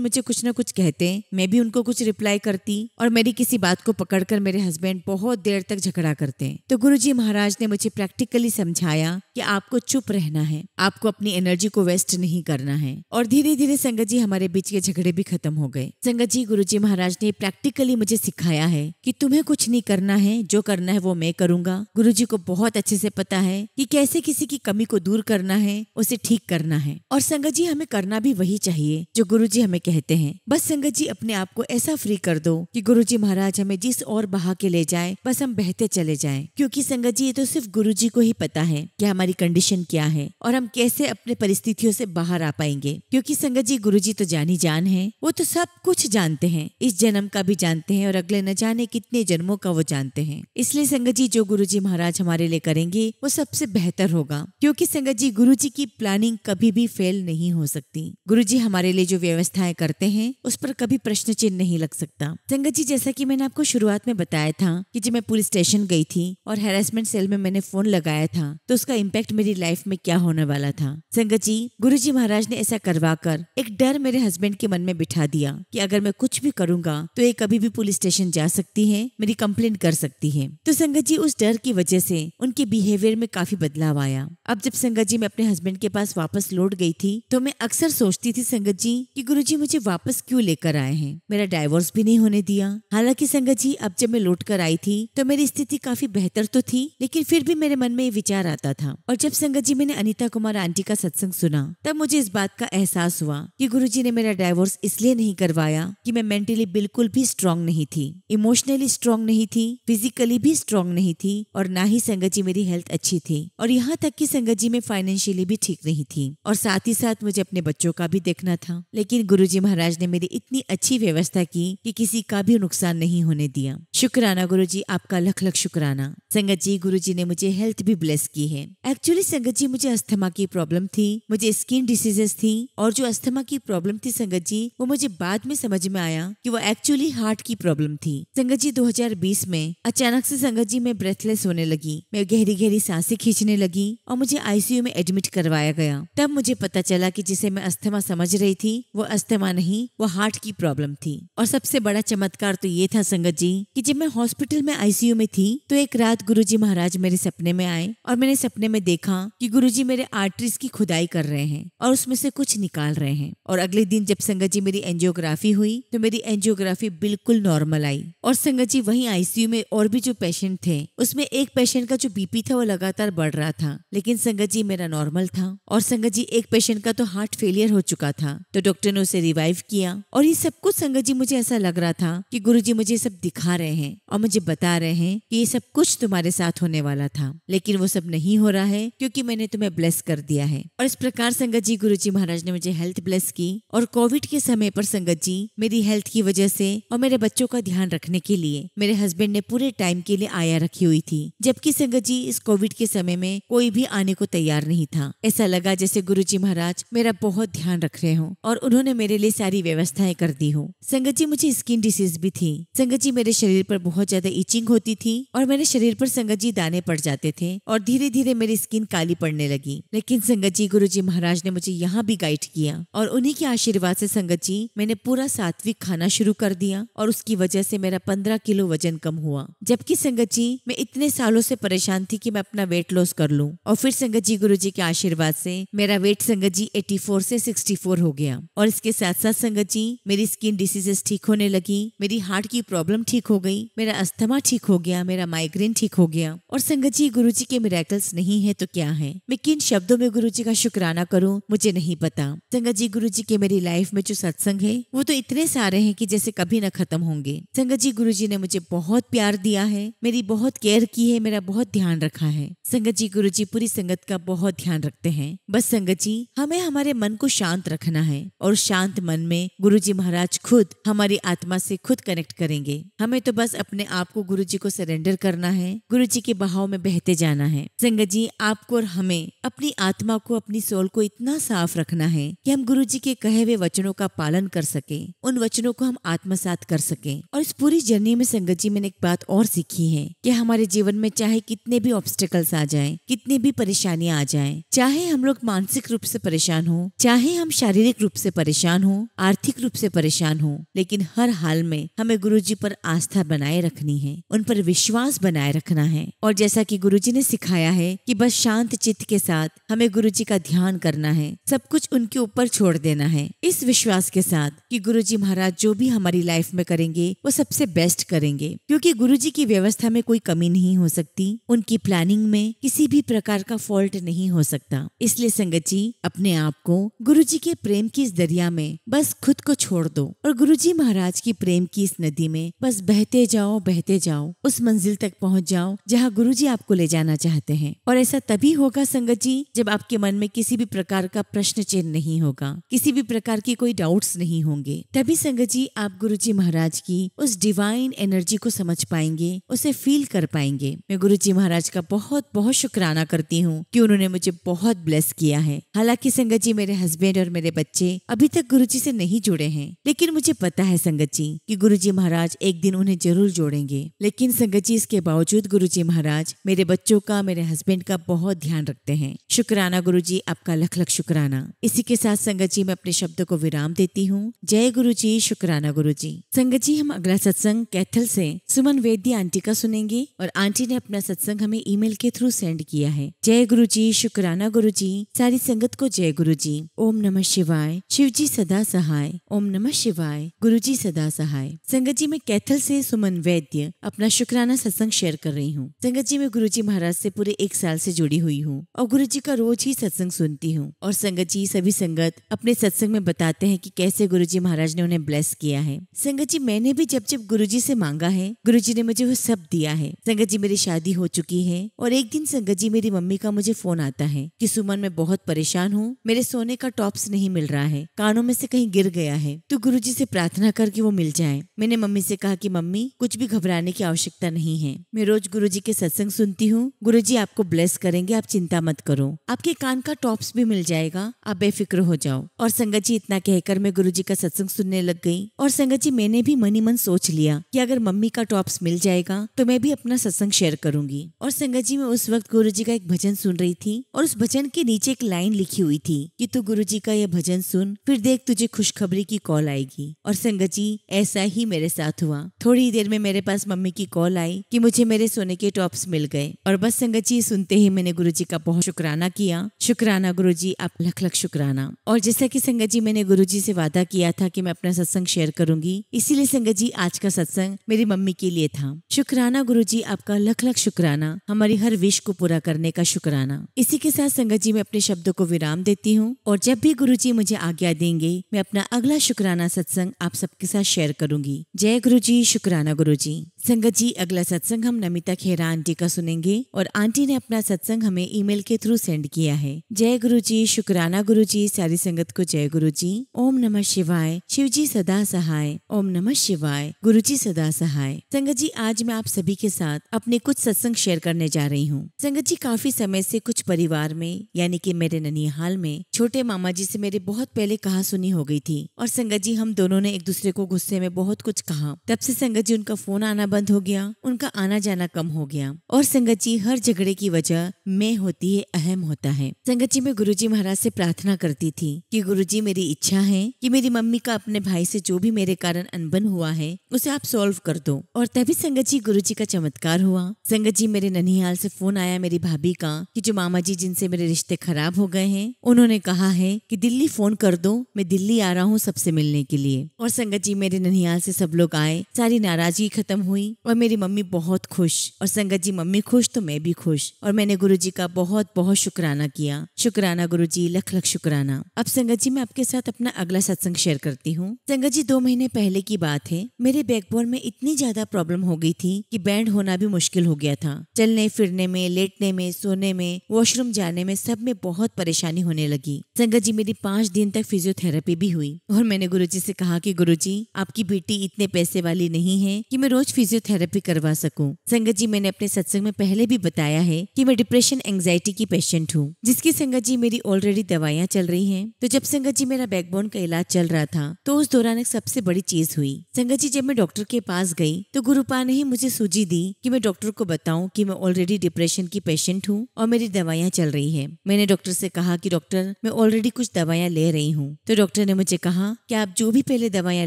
मुझे कुछ ना कुछ कहते, मैं भी उनको कुछ रिप्लाई करती और मेरी किसी बात को पकड़कर मेरे हस्बैंड बहुत देर तक झगड़ा करते। तो गुरुजी महाराज ने मुझे प्रैक्टिकली समझाया कि आपको चुप रहना है, आपको अपनी एनर्जी को वेस्ट नहीं करना है। और धीरे धीरे संगत जी हमारे बीच के झगड़े भी खत्म हो गए। संगत जी गुरुजी महाराज ने प्रैक्टिकली मुझे सिखाया है कि तुम्हें कुछ नहीं करना है, जो करना है वो मैं करूंगा। गुरुजी को बहुत अच्छे से पता है कि कैसे किसी की कमी को दूर करना है, उसे ठीक करना है। और संगत जी हमें करना भी वही चाहिए जो गुरुजी हमें कहते हैं। बस संगत जी अपने आप को ऐसा फ्री कर दो कि गुरुजी महाराज हमें जिस ओर बहा के ले जाए बस हम बहते चले जाएं। क्योंकि संगत जी ये तो सिर्फ गुरुजी को ही पता है कि हमारी कंडीशन क्या है और हम कैसे अपने परिस्थितियों से बाहर आ पाएंगे। क्योंकि संगत जी गुरुजी तो जानी जान है, वो तो सब कुछ जानते हैं, इस जन्म का भी जानते हैं और अगले न जाने कितने जन्मों का वो जानते हैं। इसलिए संगत जी जो गुरुजी महाराज हमारे लिए करेंगे वो सबसे बेहतर होगा। क्योंकि संगत जी गुरुजी की प्लानिंग कभी भी फेल नहीं हो सकती। गुरुजी हमारे लिए जो व्यवस्थाएं करते हैं उस पर कभी प्रश्न चिन्ह नहीं लग सकता। संगत जी जैसा कि मैंने आपको शुरुआत में बताया था कि जब मैं पुलिस स्टेशन गई थी और हैरेसमेंट सेल में मैंने फोन लगाया था तो उसका इम्पैक्ट मेरी लाइफ में क्या होने वाला था। संगत जी गुरुजी महाराज ने ऐसा करवाकर एक डर मेरे हस्बैंड के मन में बिठा दिया कि अगर मैं कुछ भी करूंगा तो ये कभी भी पुलिस स्टेशन जा सकती है, मेरी कंप्लेंट कर सकती है। तो संगत जी उस डर की वजह से उनके बिहेवियर में काफी बदलाव आया। अब जब संगत जी मैं अपने हस्बैंड के पास वापस लौट गई थी तो मैं अक्सर सोचती थी संगत जी कि गुरुजी मुझे वापस क्यों लेकर आए हैं, मेरा डाइवोर्स भी नहीं होने दिया। हालांकि संगत जी अब जब मैं लौट कर आई थी तो मेरी स्थिति काफी बेहतर तो थी, लेकिन फिर भी मेरे मन में ये विचार आता था। और जब संगत जी मैंने अनीता कुमार आंटी का सत्संग सुना तब मुझे इस बात का एहसास हुआ कि गुरुजी ने मेरा डाइवोर्स इसलिए नहीं करवाया कि मैं मेंटली बिल्कुल भी स्ट्रांग नहीं थी, इमोशनली स्ट्रांग नहीं थी, फिजिकली भी स्ट्रांग नहीं थी और ना ही संगत जी मेरी हेल्थ अच्छी थी और यहाँ तक कि संगत जी में फाइनेंशियली भी ठीक नहीं थी और साथ ही साथ मुझे अपने बच्चों का भी देखना था। लेकिन गुरुजी महाराज ने मेरी इतनी अच्छी व्यवस्था की कि किसी का भी नुकसान नहीं होने दिया। शुक्राना गुरुजी, आपका लख लख शुक्राना। संगत जी गुरुजी ने मुझे हेल्थ भी ब्लेस की है। एक्चुअली संगत जी मुझे अस्थमा की प्रॉब्लम थी, मुझे स्किन डिसीजेस थी और जो अस्थमा की प्रॉब्लम थी संगत जी वो मुझे बाद में समझ में आया कि वो एक्चुअली हार्ट की प्रॉब्लम थी। संगत जी 2020 में अचानक से संगत जी मैं ब्रेथलेस होने लगी, मैं गहरी गहरी सांसें खींचने लगी और मुझे आईसीयू में एडमिट करवाया गया। तब मुझे पता चला कि जिसे मैं अस्थमा समझ रही थी वो अस्थमा नहीं, वो हार्ट की प्रॉब्लम थी। और सबसे बड़ा चमत्कार तो ये था संगत जी कि जब मैं हॉस्पिटल में आईसीयू में थी तो एक रात गुरुजी महाराज मेरे सपने में आए और मैंने सपने में देखा कि गुरुजी मेरे आर्टरीज की खुदाई कर रहे हैं और उसमें से कुछ निकाल रहे हैं। और अगले दिन जब संगत जी मेरी एंजियोग्राफी हुई तो मेरी एंजियोग्राफी बिल्कुल नॉर्मल आई। और संगत जी वहीं आईसीयू में और भी जो पेशेंट थे उसमें एक पेशेंट का जो बीपी था वो लगातार बढ़ रहा था, लेकिन संगत जी मेरा नॉर्मल था। और संगत जी एक पेशेंट का तो हार्ट फेलियर हो चुका था तो डॉक्टर ने उसे रिवाइव किया। और ये सब कुछ संगत जी मुझे ऐसा लग रहा था कि गुरुजी मुझे सब दिखा रहे हैं और मुझे बता रहे हैं कि ये सब कुछ तुम्हारे साथ होने वाला था, लेकिन वो सब नहीं हो रहा है क्योंकि मैंने तुम्हें ब्लेस कर दिया है। और इस प्रकार संगत जी गुरुजी महाराज ने मुझे हेल्थ ब्लेस की। और कोविड के समय पर संगत जी मेरी हेल्थ की वजह से और मेरे बच्चों का ध्यान रखने के लिए मेरे हस्बैंड ने पूरे टाइम के लिए आया रखी हुई थी, जबकि संगत जी इस कोविड के समय में कोई भी आने को तैयार नहीं था। ऐसा लगा जैसे गुरुजी महाराज मेरा बहुत ध्यान रख रहे हो और उन्होंने मेरे लिए सारी व्यवस्थाएं कर दी हो। संगत जी मुझे स्किन डिसीज भी थी। संगत जी मेरे शरीर पर बहुत ज्यादा इचिंग होती थी और मेरे शरीर पर संगत जी दाने पड़ जाते थे और धीरे धीरे मेरी स्किन काली पड़ने लगी। लेकिन संगत जी गुरुजी महाराज ने मुझे यहाँ भी गाइड किया और उन्हीं के आशीर्वाद से संगत जी मैंने पूरा सात्विक खाना शुरू कर दिया और उसकी वजह से मेरा 15 किलो वजन कम हुआ। जबकि संगत जी मैं इतने सालों से परेशान थी कि मैं अपना वेट लॉस कर लूं और फिर संगत जी गुरुजी के आशीर्वाद से मेरा वेट संगत जी 84 से 64 हो गया। और इसके साथ साथ संगत जी मेरी स्किन डिसीजेस ठीक होने लगी, मेरी हार्ट की प्रॉब्लम ठीक हो गई गई, मेरा अस्थमा ठीक हो गया, मेरा माइग्रेन ठीक हो गया। और संगत जी गुरुजी के मिरेकल्स नहीं है तो क्या है? मैं किन शब्दों में गुरुजी का शुक्राना करूं मुझे नहीं पता। संगत जी गुरुजी के मेरी लाइफ में जो सत्संग है वो तो इतने सारे हैं कि जैसे कभी न खत्म होंगे। संगत जी गुरुजी ने मुझे बहुत प्यार दिया है, मेरी बहुत केयर की है, मेरा बहुत ध्यान रखा है। संगत जी गुरुजी पूरी संगत का बहुत ध्यान रखते हैं। बस संगत जी हमें हमारे मन को शांत रखना है और शांत मन में गुरुजी महाराज खुद हमारी आत्मा से खुद कनेक्ट करेंगे। हमें तो बस अपने आप को गुरुजी को सरेंडर करना है, गुरुजी के बहाव में बहते जाना है। संगत जी आपको और हमें अपनी आत्मा को, अपनी सोल को इतना साफ रखना है कि हम गुरुजी के कहे हुए वचनों का पालन कर सके, उन वचनों को हम आत्मसात कर सके। और इस पूरी जर्नी में संगत जी मैंने एक बात और सीखी है कि हमारे जीवन में चाहे कितने भी ऑब्स्टेकल्स आ जाएं, कितनी भी परेशानियां आ जाएं, चाहे हम लोग मानसिक रूप से परेशान हो, चाहे हम शारीरिक रूप से परेशान हो, आर्थिक रूप से परेशान हो, लेकिन हर हाल में हमें गुरुजी पर आस्था बनाए रखनी है, उन पर विश्वास बनाए रखना है। और जैसा कि गुरुजी ने सिखाया है कि बस शांत चित्त के साथ हमें गुरुजी का ध्यान करना है, सब कुछ उनके ऊपर छोड़ देना है, इस विश्वास के साथ कि गुरुजी महाराज जो भी हमारी लाइफ में करेंगे वो सबसे बेस्ट करेंगे, क्योंकि गुरुजी की व्यवस्था में कोई कमी नहीं हो सकती, उनकी प्लानिंग में किसी भी प्रकार का फॉल्ट नहीं हो सकता। इसलिए संगत जी अपने आप को गुरुजी के प्रेम की इस दरिया में बस खुद को छोड़ दो और गुरुजी महाराज की प्रेम की इस नदी में बस बहते जाओ, उस मंजिल तक पहुंच जाओ जहां गुरुजी आपको ले जाना चाहते हैं। और ऐसा तभी होगा संगत जी जब आपके मन में किसी भी प्रकार का प्रश्न चिन्ह नहीं होगा, किसी भी प्रकार की कोई डाउट्स नहीं होंगे। तभी संगत जी आप गुरुजी महाराज की उस डिवाइन एनर्जी को समझ पाएंगे, उसे फील कर पाएंगे। मैं गुरुजी महाराज का बहुत बहुत शुक्राना करती हूँ कि उन्होंने मुझे बहुत ब्लेस किया है। हालांकि संगत जी मेरे हस्बैंड और मेरे बच्चे अभी तक गुरुजी से नहीं जुड़े हैं, लेकिन मुझे पता है संगत जी कि गुरुजी महाराज एक दिन उन्हें जरूर जोड़ेंगे। लेकिन संगत जी इसके बावजूद गुरुजी महाराज मेरे बच्चों का, मेरे हस्बैंड का बहुत ध्यान रखते हैं। शुक्राना गुरुजी, आपका लख लख शुक्राना। इसी के साथ संगत जी मैं अपने शब्दों को विराम देती हूँ। जय गुरुजी, शुक्राना गुरुजी। संगत जी हम अगला सत्संग कैथल से सुमन वैद्य आंटी का सुनेंगे और आंटी ने अपना सत्संग हमें ईमेल के थ्रू सेंड किया है। जय गुरुजी, शुक्राना गुरुजी। सारी संगत को जय गुरुजी। ओम नमः शिवाय। शिवजी सदा सहाय। ओम नमः शिवाय। गुरुजी सदा सहाय। संगत जी मैं कैथल से सुमन वैद्य अपना शुक्राना सत्संग शेयर कर रही हूँ। संगत जी मैं गुरुजी महाराज से पूरे 1 साल से जुड़ी हुई हूँ और गुरुजी का रोज ही सत्संग सुनती हूँ। और संगत जी सभी संगत अपने सत्संग में बताते हैं कि कैसे गुरुजी महाराज ने उन्हें ब्लेस किया है। संगत जी मैंने भी जब जब गुरुजी से मांगा है, गुरुजी ने मुझे वो सब दिया है। संगत जी मेरी शादी हो चुकी है और एक दिन संगत जी मेरी मम्मी का मुझे फोन आता है कि सुमन मैं बहुत परेशान हूँ, मेरे सोने का टॉप्स नहीं मिल रहा है, कानों में से कहीं गिर गया है, तो गुरुजी से प्रार्थना कर कि वो मिल जाए। मैंने मम्मी से कहा कि मम्मी कुछ भी घबराने की आवश्यकता नहीं है, मैं रोज गुरुजी के सत्संग सुनती हूँ, गुरुजी आपको ब्लेस करेंगे, आप चिंता मत करो, आपके कान का टॉप्स भी मिल जाएगा, आप बेफिक्र हो जाओ। और संगत जी इतना कहकर मैं गुरुजी का सत्संग सुनने लग गई। और संगत जी मैंने भी मन ही मन सोच लिया कि अगर मम्मी का टॉप्स मिल जाएगा तो मैं भी अपना सत्संग शेयर करूंगी। और संगत जी मैं उस वक्त गुरुजी का एक भजन सुन रही थी और उस भजन के नीचे एक लाइन लिखी हुई थी कि तू गुरुजी का यह भजन सुन, फिर देख तुझे खुशखबरी की कॉल आएगी। और संगत जी ऐसा ही मेरे साथ हुआ। थोड़ी देर में मेरे पास मम्मी की कॉल आई कि मुझे मेरे सोने के टॉप्स मिल गए। और बस संगत जी सुनते ही मैंने गुरुजी का बहुत शुक्राना किया। शुक्राना गुरुजी, आप लख लख शुक्राना। और जैसा कि संगत जी मैंने गुरुजी से वादा किया था कि मैं अपना सत्संग शेयर करूंगी, इसीलिए संगत जी आज का सत्संग मेरी मम्मी के लिए था। शुक्राना गुरुजी, आपका लख लख शुक्राना, हमारी हर विश को पूरा करने का शुक्राना। इसी के साथ संगत जी मैं अपने शब्दों को विराम देती हूँ और जब भी गुरुजी मुझे आज्ञा देंगे मैं अपना अगला शुक्राना सत्संग आप सबके साथ शेयर करूंगी। जय गुरुजी, शुक्राना गुरुजी। संगत जी अगला सत्संग हम नमिता खेरा आंटी का सुनेंगे और आंटी ने अपना सत्संग हमें ईमेल के थ्रू सेंड किया है। जय गुरुजी, शुक्राना गुरुजी। सारी संगत को जय गुरुजी। ओम नमः शिवाय। शिवजी सदा सहाय। ओम नमः शिवाय। गुरुजी सदा सहाय। संगत जी आज मैं आप सभी के साथ अपने कुछ सत्संग शेयर करने जा रही हूँ। संगत जी काफी समय से कुछ परिवार में यानी कि मेरे ननिहाल में छोटे मामा जी से मेरे बहुत पहले कहा सुनी हो गई थी और संगत जी हम दोनों ने एक दूसरे को गुस्से में बहुत कुछ कहा। तब से संगत जी उनका फोन आना बंद हो गया, उनका आना जाना कम हो गया। और संगत जी हर झगड़े की वजह मैं होती है, अहम होता है। संगत जी मैं गुरुजी महाराज से प्रार्थना करती थी कि गुरुजी मेरी इच्छा है कि मेरी मम्मी का अपने भाई से जो भी मेरे कारण अनबन हुआ है उसे आप सॉल्व कर दो। और तभी संगत जी गुरुजी का चमत्कार हुआ। संगत जी मेरे ननिहाल से फोन आया मेरी भाभी का कि जो मामा जी जिनसे मेरे रिश्ते खराब हो गए हैं उन्होंने कहा है कि दिल्ली फोन कर दो, मैं दिल्ली आ रहा हूँ सबसे मिलने के लिए। और संगत जी मेरे ननिहाल से सब लोग आए, सारी नाराजगी खत्म हुई और मेरी मम्मी बहुत खुश, और संगत जी मम्मी खुश तो मैं भी खुश, और मैंने गुरुजी का बहुत बहुत शुक्राना किया। शुक्राना गुरुजी, लख लख शुक्राना। अब संगत जी मैं आपके साथ अपना अगला सत्संग शेयर करती हूँ। संगत जी 2 महीने पहले की बात है। मेरे बैकबोन में इतनी ज्यादा प्रॉब्लम हो गई थी कि बैंड होना भी मुश्किल हो गया था। चलने फिरने में, लेटने में, सोने में, वॉशरूम जाने में, सब में बहुत परेशानी होने लगी। संगत जी मेरी 5 दिन तक फिजियोथेरेपी भी हुई और मैंने गुरुजी से कहा कि गुरुजी आपकी बेटी इतने पैसे वाली नहीं है कि मैं रोज फिजियोथेरेपी करवा सकूं। संगत जी मैंने अपने सत्संग में पहले भी बताया है कि मैं डिप्रेशन एंजाइटी की पेशेंट हूँ, जिसकी संगत जी मेरी ऑलरेडी दवाइयाँ चल रही हैं। तो जब संगत जी मेरा बैकबोन का इलाज चल रहा था तो उस दौरान एक सबसे बड़ी चीज हुई। संगत जी जब मैं डॉक्टर के पास गई तो गुरुपा ने ही मुझे सूझी दी कि मैं डॉक्टर को बताऊं कि मैं ऑलरेडी डिप्रेशन की पेशेंट हूँ और मेरी दवाइयाँ चल रही है। मैंने डॉक्टर से कहा कि डॉक्टर मैं ऑलरेडी कुछ दवाइयाँ ले रही हूँ। तो डॉक्टर ने मुझे कहा कि आप जो भी पहले दवाइयाँ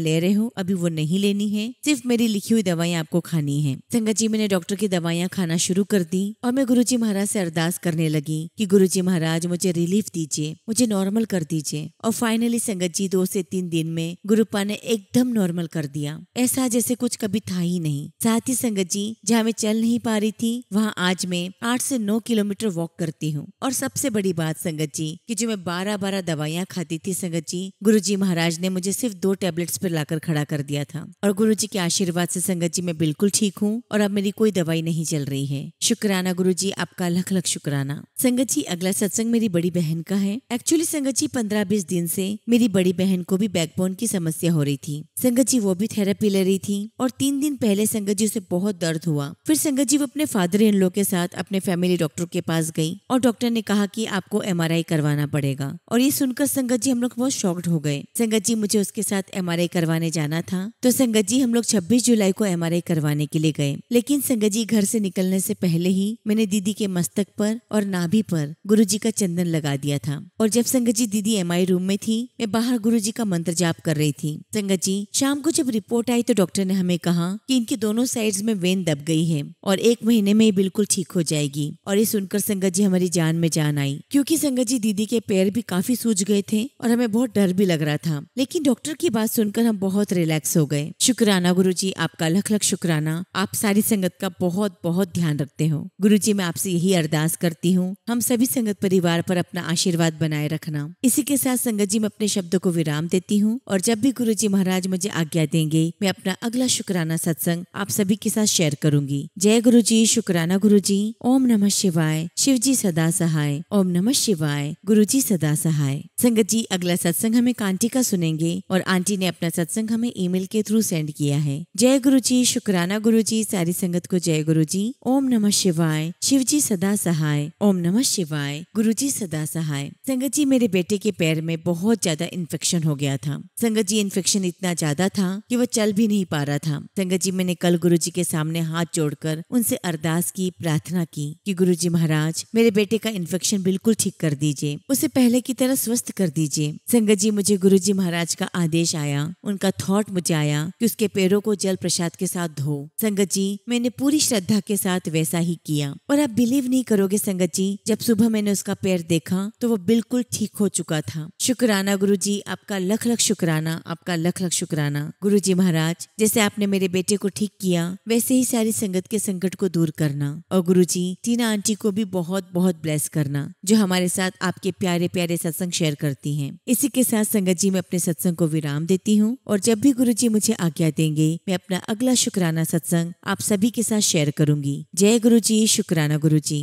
ले रहे हो अभी वो नहीं लेनी है, सिर्फ मेरी लिखी हुई दवाइयाँ आपको खानी है। संगत जी मैंने डॉक्टर की दवाइयाँ खाना शुरू कर दी और मैं गुरुजी महाराज से अरदास करने लगी कि गुरुजी महाराज मुझे रिलीफ दीजिए, मुझे नॉर्मल कर दीजिए। और फाइनली संगत जी 2 से 3 दिन में गुरुपा ने एकदम नॉर्मल कर दिया, ऐसा जैसे कुछ कभी था ही नहीं। साथ ही संगत जी जहाँ मैं चल नहीं पा रही थी वहाँ आज मैं 8 से 9 किलोमीटर वॉक करती हूँ। और सबसे बड़ी बात संगत जी कि जो मैं 12-12 दवाइयाँ खाती थी संगत जी, गुरुजी महाराज ने मुझे सिर्फ 2 टैबलेट्स पर लाकर खड़ा कर दिया था। और गुरुजी के आशीर्वाद से संगत जी मैं बिल्कुल ठीक हूँ और अब मेरी कोई दवाई नहीं चल रही है। शुक्राना गुरुजी, आपका लख लख शुक्राना। संगत जी अगला सत्संग मेरी बड़ी बहन का है। एक्चुअली संगत जी 15-20 दिन से मेरी बड़ी बहन को भी बैकबोन की समस्या हो रही थी। संगत जी वो भी थेरेपी ले रही थी और 3 दिन पहले संगत जी उसे बहुत दर्द हुआ। फिर संगत जी वो अपने फादर इन लॉ के साथ अपने फैमिली डॉक्टर के पास गई और डॉक्टर ने कहा कि आपको MRI करवाना पड़ेगा। और ये सुनकर संगत जी हम लोग बहुत शॉक्ड हो गए। संगत जी मुझे उसके साथ MRI करवाने जाना था तो संगत जी हम लोग 26 जुलाई को MRI करवाने के लिए गए। लेकिन संगत जी घर से निकलने से पहले ही मैंने दीदी के मस्तक पर और नाभि पर गुरुजी का चंदन लगा दिया था। और जब संगत जी दीदी MRI रूम में थी, मैं बाहर गुरुजी का मंत्र जाप कर रही थी। संगत जी शाम को जब रिपोर्ट आई तो डॉक्टर ने हमें कहा कि इनकी दोनों साइड्स में वेन दब गई है और 1 महीने में ये बिल्कुल ठीक हो जाएगी। और ये सुनकर संगत जी हमारी जान में जान आई, क्योंकि संगत जी दीदी के पैर भी काफी सूज गए थे और हमें बहुत डर भी लग रहा था। लेकिन डॉक्टर की बात सुनकर हम बहुत रिलैक्स हो गए। शुक्राना गुरुजी, आपका लख लख शुक्राना। आप सारी संगत का बहुत बहुत ध्यान रखते हो। गुरुजी मैं आपसे यही अरदास करती हूँ, हम सभी संगत परिवार पर अपना आशीर्वाद बनाए रखना। इसी के साथ संगत जी मैं अपने शब्दों को विराम देती हूँ और जब भी गुरुजी महाराज मुझे आज्ञा देंगे मैं अपना अगला शुक्राना सत्संग आप सभी के साथ शेयर करूंगी। जय गुरुजी, शुक्राना गुरुजी। ओम नमः शिवाय। शिव जी सदा सहाय। ओम नमः शिवाय। गुरुजी सदा सहाय। संगत जी अगला सत्संग हमें आंटी का सुनेंगे और आंटी ने अपना सत्संग हमें ईमेल के थ्रू सेंड किया है। जय गुरुजी, शुक्राना गुरुजी। सारी संगत को जय गुरुजी। ओम नमः शिवाय। शिव जी सदा सहाय। ओम नमः शिवाय। गुरुजी सदा सहाय। संगत जी मेरे बेटे के पैर में बहुत ज्यादा इन्फेक्शन हो गया था। संगत जी इन्फेक्शन इतना ज्यादा था कि वो चल भी नहीं पा रहा था। संगत जी मैंने कल गुरुजी के सामने हाथ जोड़कर उनसे अरदास की, प्रार्थना की कि गुरुजी महाराज मेरे बेटे का इन्फेक्शन बिल्कुल ठीक कर दीजिए, उसे पहले की तरह स्वस्थ कर दीजिए। संगत जी मुझे गुरुजी महाराज का आदेश आया, उनका थॉट मुझे आया कि उसके पैरों को जल प्रसाद के साथ धो। संगत जी मैंने पूरी श्रद्धा के साथ वैसा ही किया और आप बिलीव नहीं करोगे संगत जी, जब सुबह मैंने उसका पैर देखा तो वो बिल्कुल ठीक हो चुका था। शुक्राना गुरुजी, आपका लख लख शुक्राना, आपका लख लख शुक्राना। गुरुजी महाराज जैसे आपने मेरे बेटे को ठीक किया वैसे ही सारी संगत के संकट को दूर करना और गुरुजी टीना आंटी को भी बहुत बहुत ब्लेस करना जो हमारे साथ आपके प्यारे प्यारे सत्संग शेयर करती हैं। इसी के साथ संगत जी मैं अपने सत्संग को विराम देती हूँ और जब भी गुरुजी मुझे आज्ञा देंगे मैं अपना अगला शुक्राना सत्संग आप सभी के साथ शेयर करूंगी। जय गुरुजी, शुक्राना गुरुजी।